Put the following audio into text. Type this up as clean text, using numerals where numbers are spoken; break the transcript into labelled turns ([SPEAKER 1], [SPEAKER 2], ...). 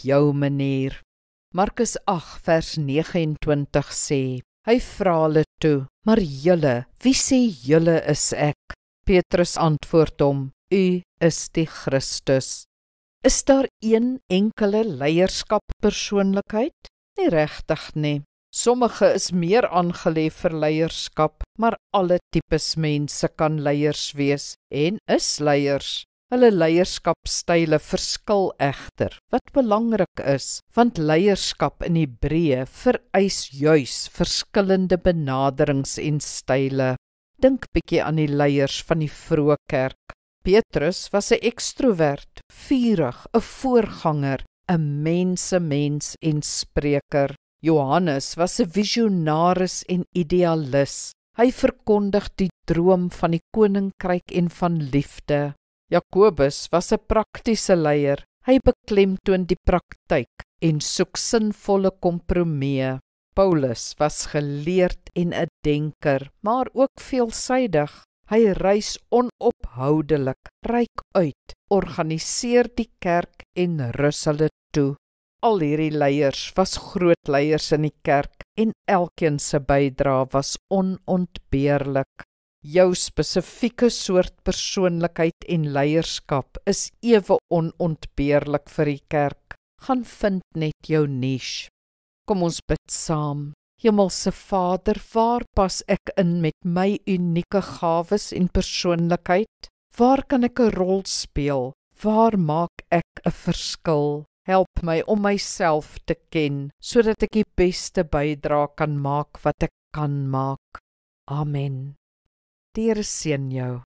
[SPEAKER 1] jou manier. Markus 8 vers 29 sê, hy vra hulle toe, maar julle, wie sê julle is ek? Petrus antwoord hom, u is die Christus. Is daar een enkele leierskappersoonlikheid? Nie regtig nie. Sommige is meer aangelê vir leierskap, maar alle tipes mense kan leiers wees en is leiers. Hulle leierskapstyle verskil egter, wat belangrik is, want leierskap in Hebreë vereis juis verskillende benaderings en style. Dink bietjie aan die leiers van die vroeë kerk. Petrus was 'n ekstrovert, vurig, 'n voorganger, 'n mensemens en spreker. Johannes was 'n visionaris en idealis. Hy verkondig die droom van die koninkryk en van liefde. Jakobus was 'n praktiese leier. Hy beklemtoon die praktyk en soek sinvolle kompromieë. Paulus was geleerd en 'n denker, maar ook veelsuidig. Hy reis onophoudelik, reik uit, organiseer die kerk en rus hulle toe. Al hierdie leiers was groot leiers in die kerk en elkeen se bydrae was onontbeerlik. Jou spesifieke soort persoonlikheid en leierskap is ewe onontbeerlik vir die kerk. Gaan vind net jou niche. Kom ons bid saam. Hemelse Vader, waar pas ek in met my unieke gawes en persoonlikheid? Waar kan ek 'n rol speel? Waar maak ek 'n verskil? Help my om myself te ken, sodat ek die beste bydrae kan maak wat ek kan maak. Amen. Die Here seën jou.